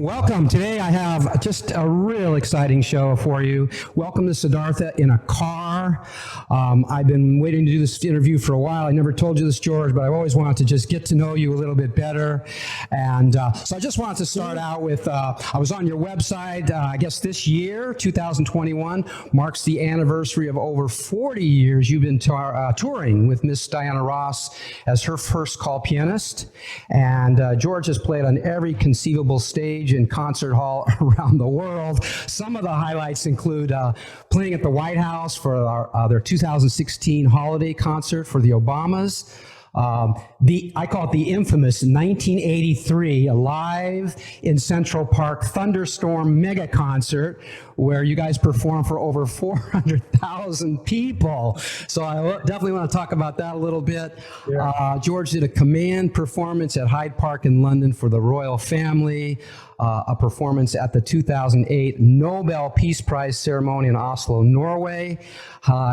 Welcome. Today I have just a real exciting show for you. Welcome to Siddhartha in a car. I've been waiting to do this interview for a while. I never told you this, George, but I've always wanted to just get to know you a little bit better. And so I just wanted to start out with, I was on your website, I guess this year, 2021, marks the anniversary of over 40 years you've been touring with Miss Diana Ross as her first call pianist. And George has played on every conceivable stage and concert hall around the world. Some of the highlights include playing at the White House for their 2016 holiday concert for the Obamas. I call it the infamous 1983 live in Central Park thunderstorm mega concert where you guys performed for over 400,000 people. So I definitely want to talk about that a little bit. Yeah. George did a command performance at Hyde Park in London for the royal family, a performance at the 2008 Nobel Peace Prize ceremony in Oslo, Norway.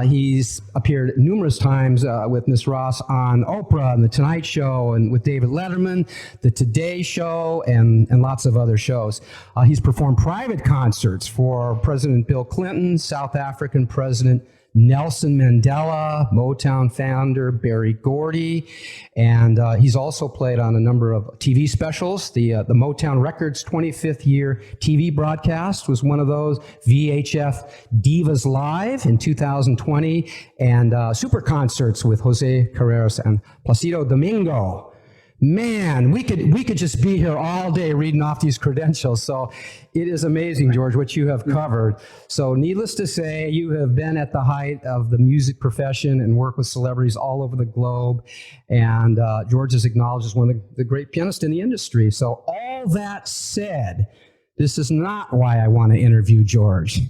He's appeared numerous times with Miss Ross on Oprah and The Tonight Show and with David Letterman, The Today Show, and lots of other shows. He's performed private concerts for President Bill Clinton, South African President Nelson Mandela, Motown founder Berry Gordy, and he's also played on a number of TV specials. The Motown Records 25th year TV broadcast was one of those, VHF Divas Live in 2020, and super concerts with Jose Carreras and Placido Domingo. Man, we could just be here all day reading off these credentials. So it is amazing, George, what you have covered. So needless to say, you have been at the height of the music profession and worked with celebrities all over the globe. And George is acknowledged as one of the great pianists in the industry. So all that said, this is not why I want to interview George.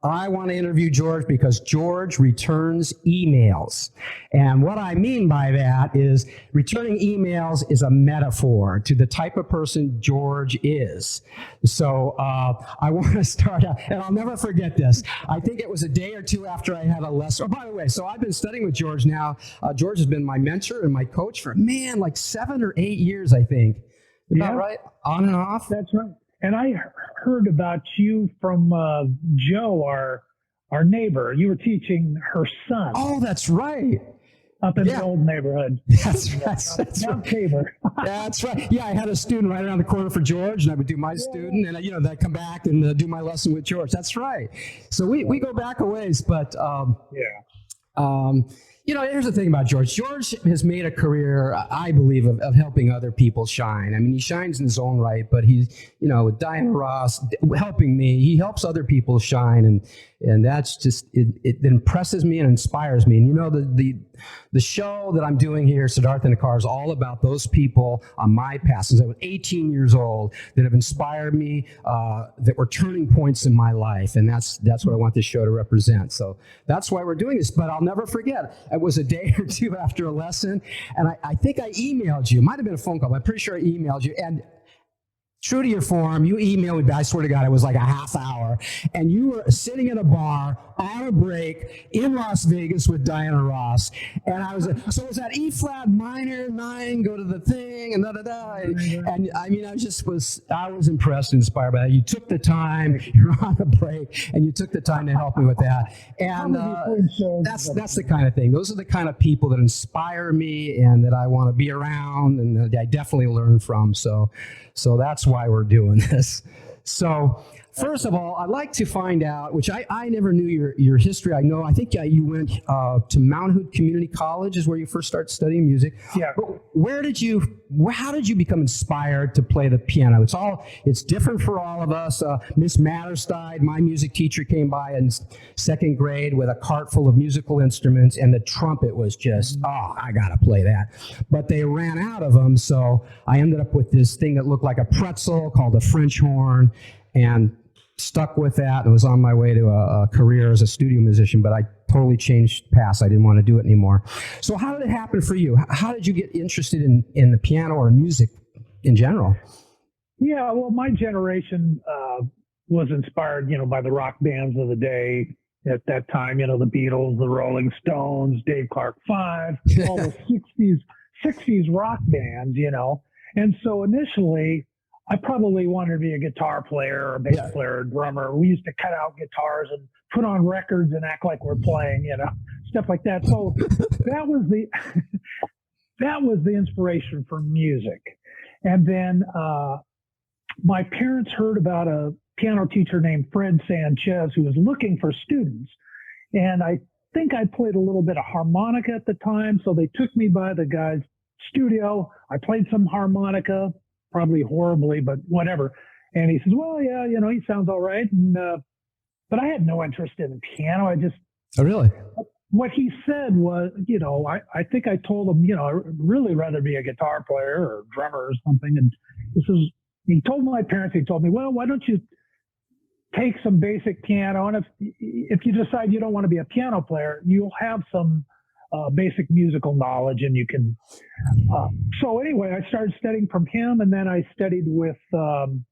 I want to interview George because George returns emails. And what I mean by that is returning emails is a metaphor to the type of person George is. So I want to start out, and I'll never forget this. I think it was a day or two after I had a lesson. Oh, by the way, so I've been studying with George now. George has been my mentor and my coach for, like 7 or 8 years, I think. Is that right? On and off? That's right. And I heard about you from Joe, our neighbor. You were teaching her son. Oh, that's right. Up in the old neighborhood. That's right. Tabor. That's right. Yeah, I had a student right around the corner for George, and I would do my student, and then I'd come back and do my lesson with George. That's right. So we go back a ways, but here's the thing about George. George has made a career, I believe, of helping other people shine. I mean, he shines in his own right, but he's, with Diana Ross helping me, he helps other people shine, and that's just, it impresses me and inspires me. And the show that I'm doing here, Siddhartha in the Car, is all about those people on my path since I was 18 years old that have inspired me, that were turning points in my life, and that's what I want this show to represent. So that's why we're doing this. But I'll never forget, it was a day or two after a lesson, and I think I emailed you. It might have been a phone call, but I'm pretty sure I emailed you. And true to your form, you emailed me, but I swear to God, it was like a half hour. And you were sitting at a bar on a break in Las Vegas with Diana Ross. And I was so it was that E flat minor 9, go to the thing, and da-da-da. And I mean, I was impressed and inspired by that. You took the time, you're on a break, and you took the time to help me with that. And that's the kind of thing. Those are the kind of people that inspire me and that I want to be around and that I definitely learn from. So that's why we're doing this. So first of all, I'd like to find out, which I never knew your history. I think you went to Mount Hood Community College is where you first started studying music. Yeah. But how did you become inspired to play the piano? It's different for all of us. Miss Matterstein, my music teacher, came by in second grade with a cart full of musical instruments, and the trumpet was just, I gotta play that. But they ran out of them, so I ended up with this thing that looked like a pretzel called a French horn, and stuck with that. I was on my way to a career as a studio musician, but I totally changed paths. I didn't want to do it anymore. So how did it happen for you? How did you get interested in the piano or music in general? Yeah, well, my generation was inspired, by the rock bands of the day at that time, the Beatles, the Rolling Stones, Dave Clark 5, all the 60s rock bands, And so initially, I probably wanted to be a guitar player or a bass player or drummer. We used to cut out guitars and put on records and act like we're playing, stuff like that. So that was the inspiration for music. And then my parents heard about a piano teacher named Fred Sanchez who was looking for students. And I think I played a little bit of harmonica at the time. So they took me by the guy's studio. I played some harmonica, probably horribly, but whatever. And he says, well, yeah, he sounds all right. And, but I had no interest in piano. Oh, really? What he said was, I think I told him, I'd really rather be a guitar player or drummer or something. And he told my parents, he told me, well, why don't you take some basic piano? And if you decide you don't want to be a piano player, you'll have some basic musical knowledge and you can. So anyway, I started studying from him, and then I studied with some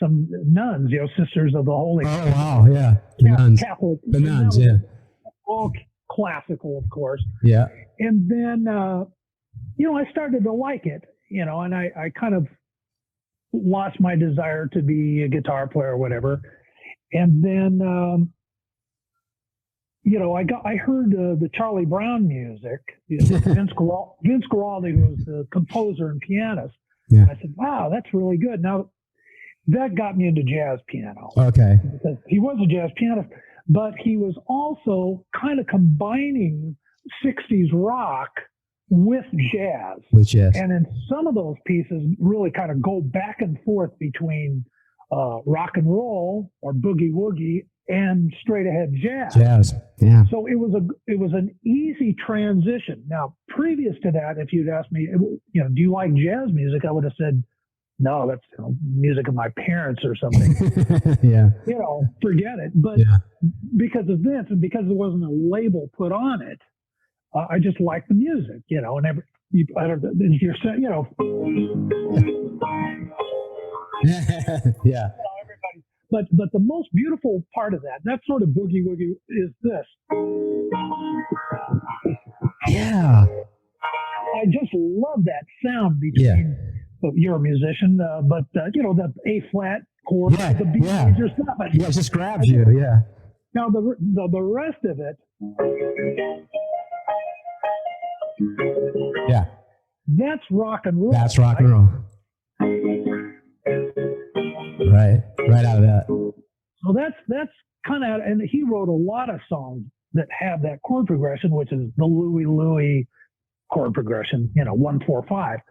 nuns, Sisters of the Holy. Oh, wow. Yeah. The nuns. Catholic. The nuns, yeah. All classical, of course. Yeah. And then, I started to like it, and I kind of lost my desire to be a guitar player or whatever. And then, I heard the Charlie Brown music. Vince Guaraldi was the composer and pianist. Yeah. I said, wow, that's really good. Now, that got me into jazz piano. Okay. Because he was a jazz pianist, but he was also kind of combining 60s rock with jazz. And in some of those pieces really kind of go back and forth between rock and roll or boogie woogie and straight ahead jazz. Yeah. So it was an easy transition. Now, previous to that, if you'd asked me, do you like jazz music? I would have said, no, that's music of my parents or something. Yeah. Forget it. But because of this and because there wasn't a label put on it, I just like the music, and I don't know, you're saying, yeah. Everybody. But the most beautiful part of that sort of boogie woogie is this. Yeah. I just love that sound between. You're a musician, but the A flat chord, the B major stuff. Yeah, it just grabs you. Yeah. Now the rest of it. Yeah. That's rock and roll. That's rock and roll. Right out of that. So that's kind of, and he wrote a lot of songs that have that chord progression, which is the Louie Louie chord progression, 1-4-5.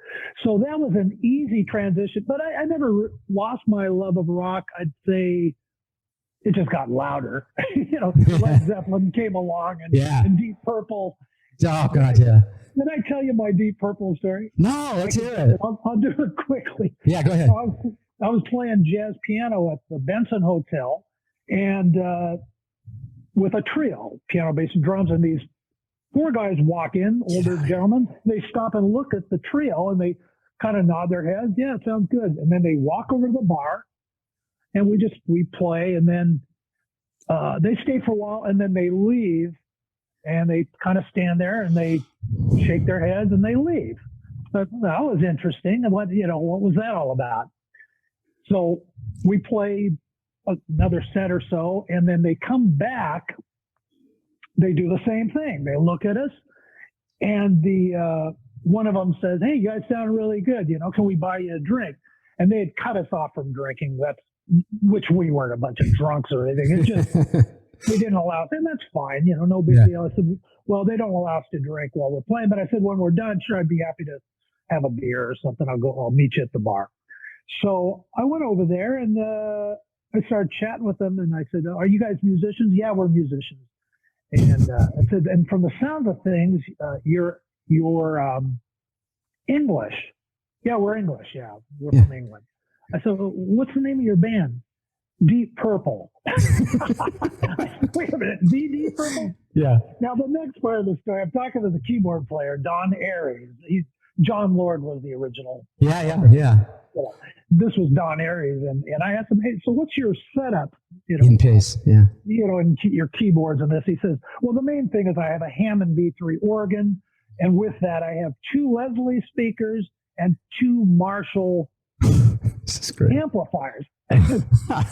So that was an easy transition, but I never lost my love of rock. I'd say it just got louder. Led Zeppelin came along and Deep Purple. Oh, God, yeah. Did I tell you my Deep Purple story? No, let's hear it. I'll do it quickly. Yeah, go ahead. I was playing jazz piano at the Benson Hotel and with a trio, piano, bass, and drums, and these 4 guys walk in, older gentlemen. They stop and look at the trio, and they kind of nod their heads. Yeah, it sounds good. And then they walk over to the bar, and we play, and then they stay for a while, and then they leave, and they kind of stand there, and they shake their heads, and they leave. But that was interesting. And what was that all about? So we played another set or so, and then they come back. They do the same thing. They look at us, and the one of them says, "Hey, you guys sound really good. Can we buy you a drink?" And they had cut us off from drinking. Which we weren't a bunch of drunks or anything. It's just they didn't allow us, and that's fine. No big deal. I said, "Well, they don't allow us to drink while we're playing." But I said, "When we're done, sure, I'd be happy to have a beer or something. I'll meet you at the bar." So I went over there and I started chatting with them, and I said, "Are you guys musicians?" "Yeah, we're musicians." And I said, "And from the sound of things, you're English." "Yeah, we're English. Yeah, we're from England." I said, "Well, what's the name of your band?" "Deep Purple." I said, "Wait a minute, Deep Purple?" Yeah. Now the next part of the story, I'm talking to the keyboard player, Donn Aries. John Lord was the original. Yeah. This was Donn Aries, and I asked him, "Hey, so what's your setup?" In pace, yeah. And your keyboards and this. He says, "Well, the main thing is I have a Hammond B3 organ, and with that I have 2 Leslie speakers and 2 Marshall This is great. amplifiers. And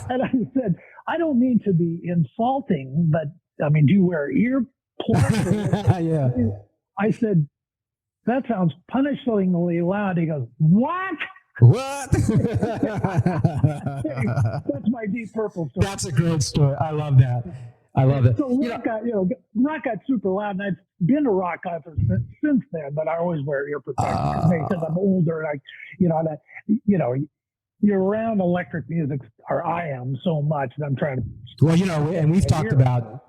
I said, I don't mean to be insulting, but I mean, do you wear earplugs? Yeah. I said, that sounds punishingly loud. He goes, what? What? That's my Deep Purple story. That's a great story. I love that. I love it. So rock got super loud, and I've been to rock concerts since then, but I always wear ear protection because I'm older, and you're around electric music, or I am so much, and I'm trying to. Well, and we've talked about.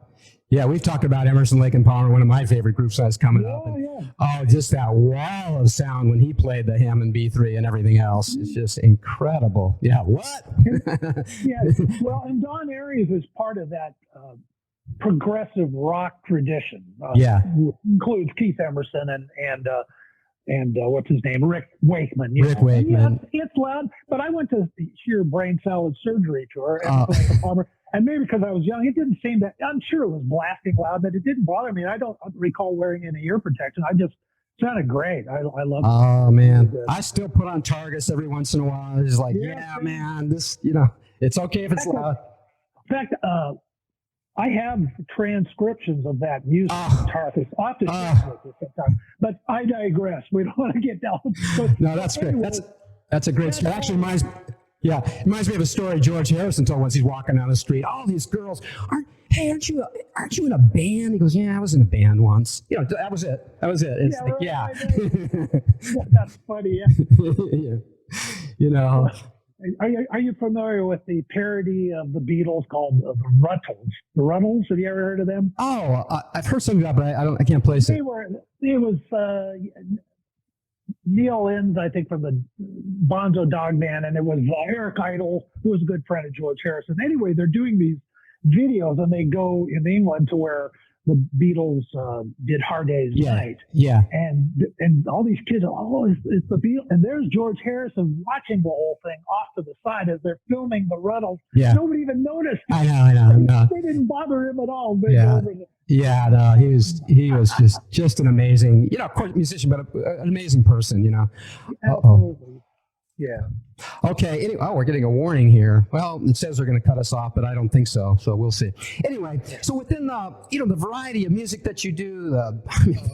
Yeah, we've talked about Emerson, Lake and Palmer, one of my favorite groups that's coming up. And, oh, just that wall of sound when he played the Hammond B3 and everything else. It's just incredible. Yeah, what? Yeah, well, and Don Aries is part of that progressive rock tradition. Includes Keith Emerson and what's his name? Rick Wakeman. Rick Wakeman. Yeah, it's loud, but I went to hear Brain Salad Surgery tour, Palmer, and maybe because I was young, it didn't seem that, I'm sure it was blasting loud, but it didn't bother me. I don't recall wearing any ear protection. I just sounded great. I love it. Oh, man. I still put on Targus every once in a while. It's like, man, this, it's okay if it's loud. In fact, I have transcriptions of that music. Targus. I'll have to share with you sometime. But I digress. We don't want to get down. No, that's great. That's a great story. Actually, it reminds me of a story George Harrison told once he's walking down the street. All these girls, aren't you in a band? He goes, yeah, I was in a band once. That was it. It's That's funny. Yeah. Are you familiar with the parody of the Beatles called the Ruttles? The Ruttles? Have you ever heard of them? Oh, I've heard something about it, but I can't place it. It was Neil Innes, I think, from the Bonzo Dog Band, and it was Eric Idle, who was a good friend of George Harrison. Anyway, they're doing these videos, and they go in England to where the Beatles did Hard Day's Night. Yeah. And all these kids, it's the Beatles. And there's George Harrison watching the whole thing off to the side as they're filming the Ruttles. Yeah. Nobody even noticed. I know. They didn't bother him at all. No, he was just an amazing, of course, musician, but an amazing person, Absolutely. Yeah. Okay. We're getting a warning here. Well, it says they're going to cut us off, but I don't think so. So we'll see. Anyway, so within the variety of music that you do,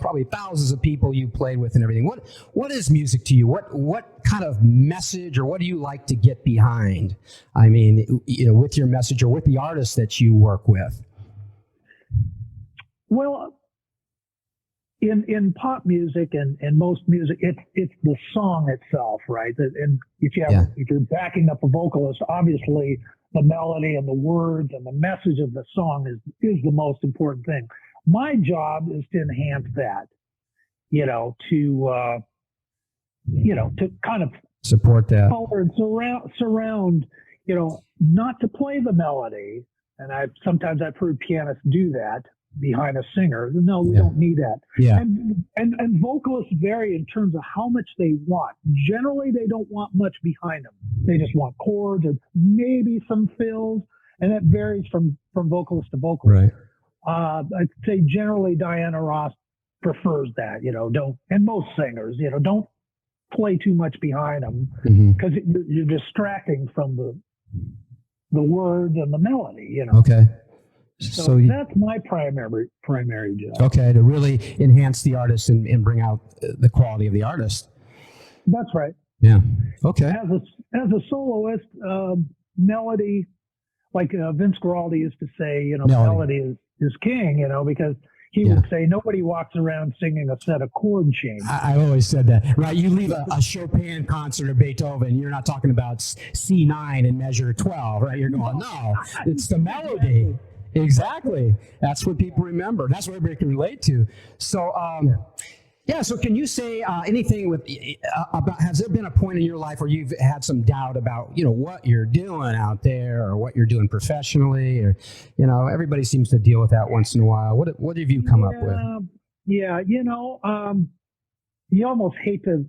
probably thousands of people you played with and everything. What is music to you? What kind of message, or what do you like to get behind? I mean, with your message or with the artists that you work with. Well, in pop music and most music, it's the song itself, right? And if you're backing up a vocalist, obviously the melody and the words and the message of the song is the most important thing. My job is to enhance that, to kind of support that, color and surround, not to play the melody. And sometimes I've heard pianists do that behind a singer. No, we don't need that. Yeah. And vocalists vary in terms of how much they want. Generally, they don't want much behind them. They just want chords and maybe some fills, and that varies from vocalist to vocalist. Right. I'd say generally Diana Ross prefers that. And most singers, don't play too much behind them because you're distracting from the words and the melody. Okay. So that's my primary job. Okay, to really enhance the artist and bring out the quality of the artist. That's right. Yeah. Okay. As a soloist, melody, like Vince Guaraldi used to say, melody is king, because he would say nobody walks around singing a set of chord changes. I always said that, right? You leave a Chopin concert or Beethoven, you're not talking about C9 in measure 12, right? You're going, no, it's the melody. Exactly. That's what people remember. That's what everybody can relate to. So, so can you say anything about, has there been a point in your life where you've had some doubt about, what you're doing out there or what you're doing professionally, or, everybody seems to deal with that once in a while. What have you come up with? Yeah. You almost hate to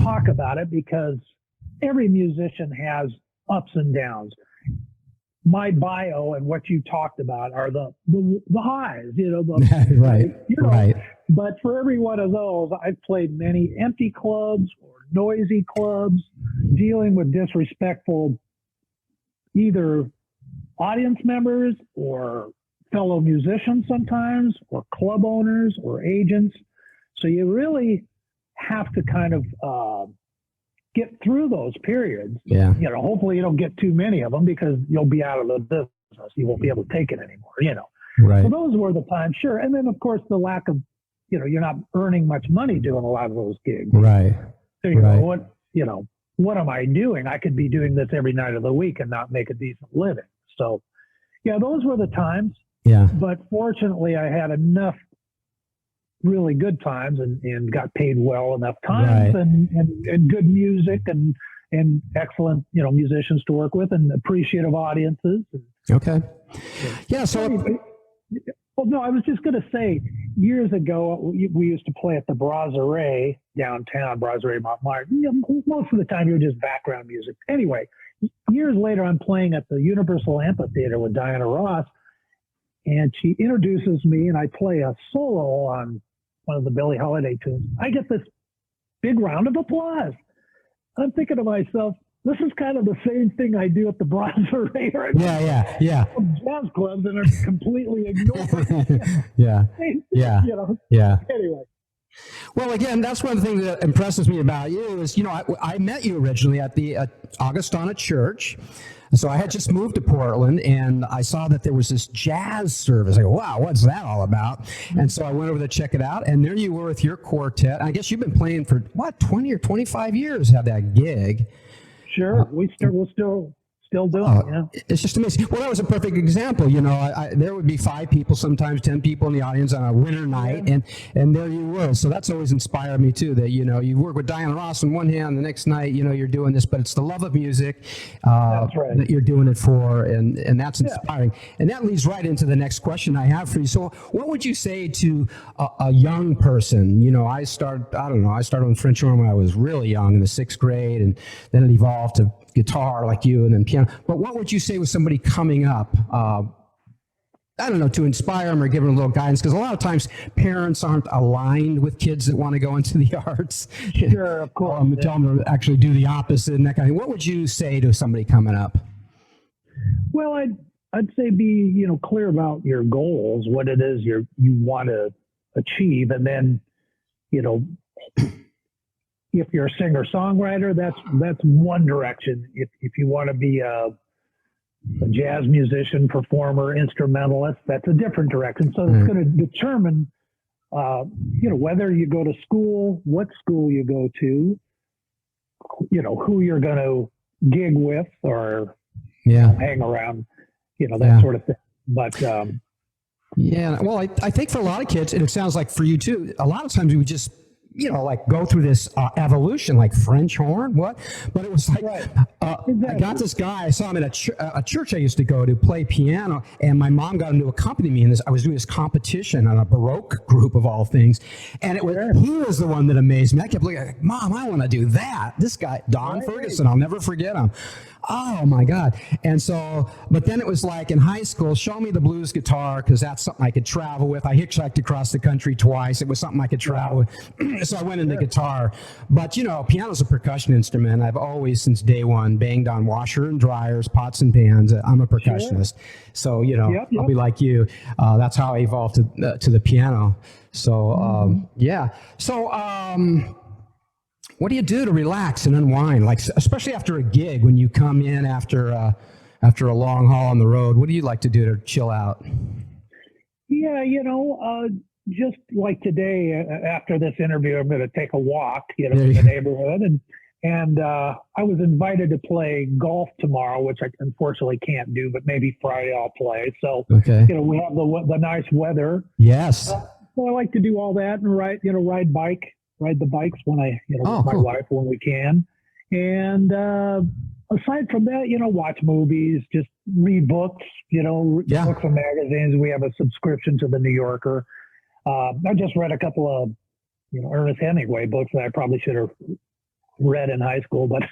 talk about it because every musician has ups and downs. My bio and what you talked about are the highs, right. But for every one of those, I've played many empty clubs or noisy clubs, dealing with disrespectful either audience members or fellow musicians sometimes, or club owners or agents. So you really have to kind of get through those periods. Yeah. Hopefully you don't get too many of them because you'll be out of the business. You won't be able to take it anymore, Right. So those were the times, sure. And then, of course, the lack of, you're not earning much money doing a lot of those gigs. Right. So you go, what am I doing? I could be doing this every night of the week and not make a decent living. So, yeah, those were the times. Yeah. But fortunately, I had enough really good times and got paid well enough times, Right. and good music and excellent, musicians to work with and appreciative audiences. Okay. Yeah. So, well, no, I was just going to say, years ago, we used to play at the Brasserie downtown, Brasserie Montmartre. Most of the time, you were just background music. Anyway, years later, I'm playing at the Universal Amphitheater with Diana Ross, and she introduces me, and I play a solo on one of the Billie Holiday tunes. I get this big round of applause. I'm thinking to myself, this is kind of the same thing I do at the Brasserie or yeah. jazz clubs and are completely ignored. Yeah. Yeah. Anyway. Well, again, that's one of the things that impresses me about you is, I met you originally at the Augustana Church. So I had just moved to Portland, and I saw that there was this jazz service. I go, wow, what's that all about? And so I went over to check it out, and there you were with your quartet. I guess you've been playing for, 20 or 25 years, had that gig. Sure, we're still doing it. It's just amazing. Well, that was a perfect example. There would be 5 people, sometimes 10 people in the audience on a winter night, and there you were. So that's always inspired me too. That you work with Diana Ross on one hand, the next night you're doing this, but it's the love of music That's right. that you're doing it for, and that's inspiring. And that leads right into the next question I have for you. So, what would you say to a young person? I started on French horn when I was really young in the 6th grade, and then it evolved to guitar like you, and then piano. But what would you say with somebody coming up, to inspire them or give them a little guidance? Because a lot of times parents aren't aligned with kids that want to go into the arts. Sure, of course. Tell them to actually do the opposite and that kind of thing. What would you say to somebody coming up? Well, I'd say be clear about your goals, what it is you want to achieve, and then if you're a singer-songwriter, that's one direction. If you want to be a jazz musician, performer, instrumentalist, that's a different direction. So it's going to determine, whether you go to school, what school you go to, who you're going to gig with or hang around, that sort of thing. But well, I think for a lot of kids, and it sounds like for you too, a lot of times we just go through this evolution, like French horn, what? But it was like, exactly. I got this guy, I saw him at a church I used to go to play piano, and my mom got him to accompany me in this. I was doing this competition on a Baroque group of all things, and he was the one that amazed me. I kept looking like, Mom, I want to do that. This guy, Don Ferguson, I'll never forget him. Oh my God. And so, but then it was like in high school, show me the blues guitar, because that's something I could travel with. I hitchhiked across the country twice. It was something I could travel with. So I went into guitar. But piano's a percussion instrument. I've always, since day one, banged on washer and dryers, pots and pans. I'm a percussionist. So, I'll be like you. That's how I evolved to the piano. So, So, what do you do to relax and unwind? Like, especially after a gig, when you come in after a long haul on the road, what do you like to do to chill out? Yeah, just like today, after this interview, I'm going to take a walk, in the neighborhood, and I was invited to play golf tomorrow, which I unfortunately can't do, but maybe Friday I'll play. So, we have the nice weather. Yes. So I like to do all that and ride the bikes when I, with my wife when we can. And aside from that, watch movies, just read books, books and magazines. We have a subscription to the New Yorker. I just read a couple of, Ernest Hemingway books that I probably should have read in high school, but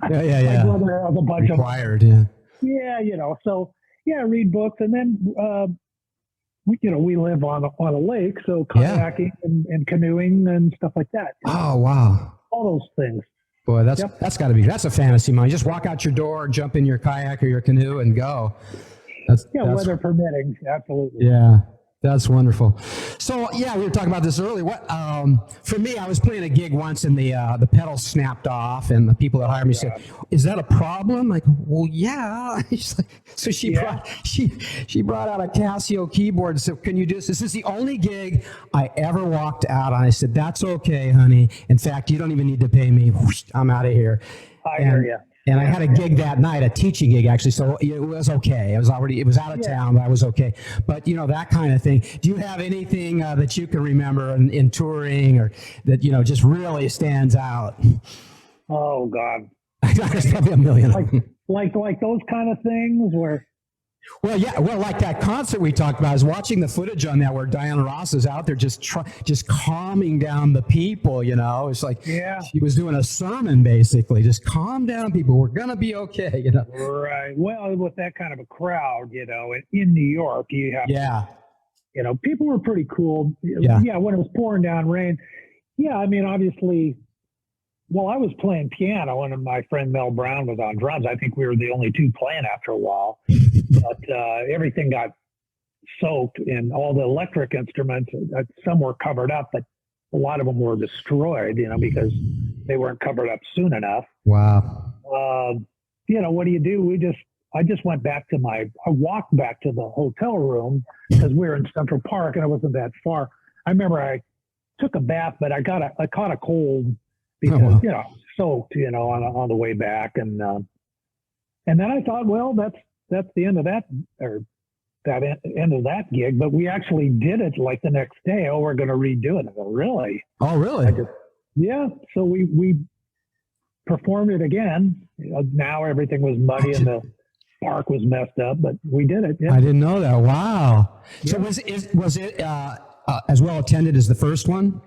my brother has a bunch required, of so read books. And then, we live on a lake, so kayaking and canoeing and stuff like that. Oh, wow. All those things. Boy, that's got to be, that's a fantasy mind. Just walk out your door, jump in your kayak or your canoe and go. That's weather permitting. Absolutely. Yeah. That's wonderful. So yeah, we were talking about this earlier. What for me, I was playing a gig once, and the pedal snapped off, and the people that hired me said, "Is that a problem?" Like, well, yeah. So she brought out a Casio keyboard and said, "Can you do this? This is the only gig I ever walked out on." I said, "That's okay, honey. In fact, you don't even need to pay me. Whoosh, I'm out of here." I hear you. And I had a gig that night, a teaching gig actually, so it was okay. It was out of town, but I was okay. But that kind of thing. Do you have anything that you can remember in touring, or that just really stands out? Oh God, there's probably a million. Like those kind of things where. Well, yeah. Well, like that concert we talked about, I was watching the footage on that where Diana Ross is out there just calming down the people. It's like she was doing a sermon basically. Just calm down, people. We're gonna be okay. Right. Well, with that kind of a crowd, in New York, you have people were pretty cool. Yeah. When it was pouring down rain. Yeah. I mean, obviously. Well, I was playing piano, and my friend Mel Brown was on drums. I think we were the only two playing after a while. But everything got soaked, and all the electric instruments, some were covered up, but a lot of them were destroyed, because they weren't covered up soon enough. Wow. What do you do? I just went back to I walked back to the hotel room because we were in Central Park, and it wasn't that far. I remember I took a bath, but I caught a cold. Because soaked, on the way back, and then I thought, well, that's the end of that, or that end of that gig. But we actually did it like the next day. Oh, we're going to redo it. I go, really? Oh, really? So we performed it again. Now everything was muddy and the park was messed up, but we did it. Yeah. I didn't know that. Wow. Yeah. So was it as well attended as the first one?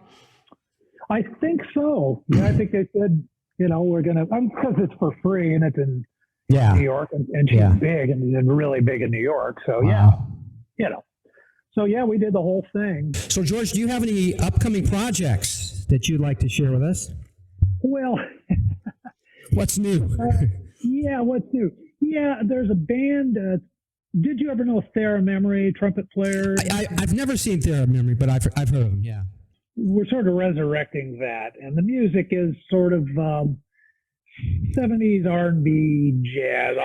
I think so. Yeah, I think they said, we're going to, because it's for free and it's in New York, and she's big and really big in New York. So, So, we did the whole thing. So, George, do you have any upcoming projects that you'd like to share with us? Well, what's new? What's new? Yeah, there's a band. Did you ever know Thera Memory, trumpet player? I've never seen Thera Memory, but I've heard of them, yeah. We're sort of resurrecting that, and the music is sort of 70s R&B jazz,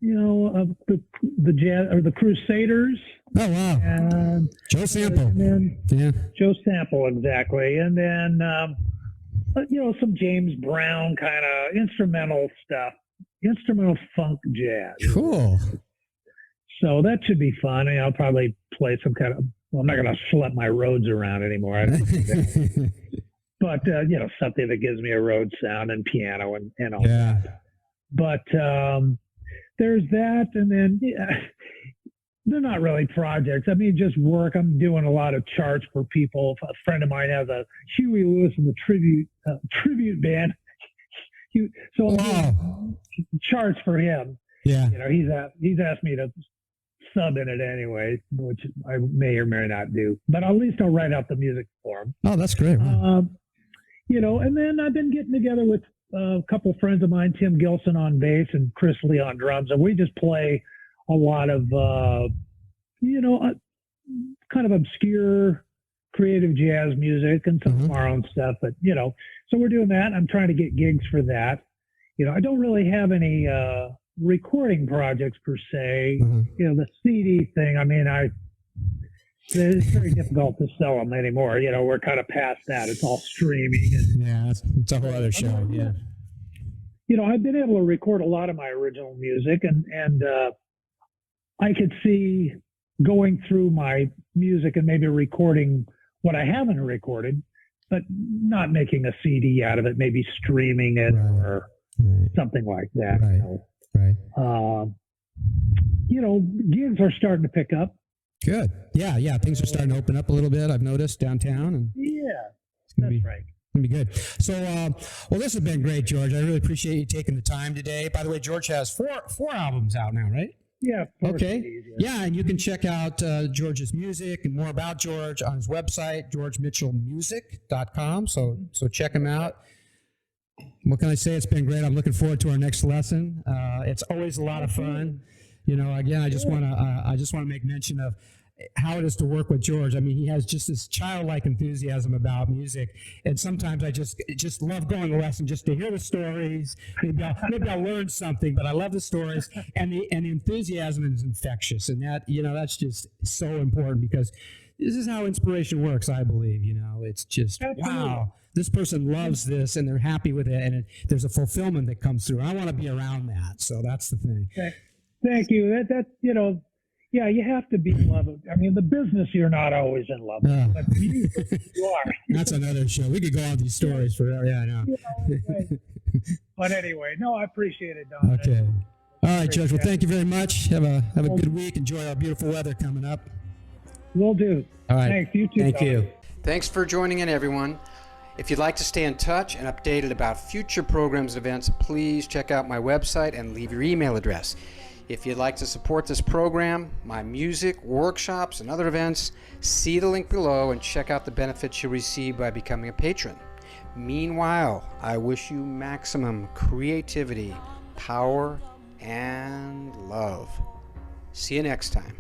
the jazz or the Crusaders. Oh wow! And Joe Sample. Joe Sample, exactly, and then some James Brown kind of instrumental stuff, instrumental funk jazz. Cool. So that should be fun. I'll probably play some kind of. Well, I'm not going to schlep my roads around anymore. I don't think that. But something that gives me a road sound and piano and all that. But there's that, and then they're not really projects. I mean, just work. I'm doing a lot of charts for people. A friend of mine has a Huey Lewis and the tribute band. So I'm doing charts for him. Yeah, he's asked me to sub in it anyway, which I may or may not do, but at least I'll write out the music for him. Oh, that's great. And then I've been getting together with a couple of friends of mine, Tim Gilson on bass and Chris Lee on drums, and we just play a lot of, kind of obscure creative jazz music and some of our own stuff, but, so we're doing that. I'm trying to get gigs for that. I don't really have any, recording projects per se. The CD thing, I mean, it's very difficult to sell them anymore. We're kind of past that. It's all streaming. And, it's a whole other show. Yeah. I've been able to record a lot of my original music, and I could see going through my music and maybe recording what I haven't recorded, but not making a CD out of it, maybe streaming it or something like that. Right. Gigs are starting to pick up. Good. Yeah. Things are starting to open up a little bit. I've noticed downtown. And that's right. It's going to be good. So, well, this has been great, George. I really appreciate you taking the time today. By the way, George has four albums out now, right? Yeah. Okay. Cities, Yeah, and you can check out George's music and more about George on his website, georgemitchellmusic.com. So check him out. What can I say? It's been great. I'm looking forward to our next lesson. It's always a lot of fun. Again, I just want to make mention of how it is to work with George. I mean, he has just this childlike enthusiasm about music, and sometimes I just love going to lesson just to hear the stories. Maybe I'll learn something, but I love the stories, and the enthusiasm is infectious, and that's just so important because this is how inspiration works. I believe it's just wow. This person loves this, and they're happy with it, and there's a fulfillment that comes through. I want to be around that, so that's the thing. Okay. Thank you. Yeah, you have to be in love with. I mean, the business you're not always in love with, but music, you are. That's another show. We could go on these stories forever. Yeah, I know. Right. But anyway, no, I appreciate it, Don. Okay. All right, Judge. Well, thank you very much. Have a good week. Enjoy our beautiful weather coming up. Will do. All right. Thanks. You too. Thank Don. you. Thanks for joining in, everyone. If you'd like to stay in touch and updated about future programs and events, please check out my website and leave your email address. If you'd like to support this program, my music, workshops, and other events, see the link below and check out the benefits you'll receive by becoming a patron. Meanwhile, I wish you maximum creativity, power, and love. See you next time.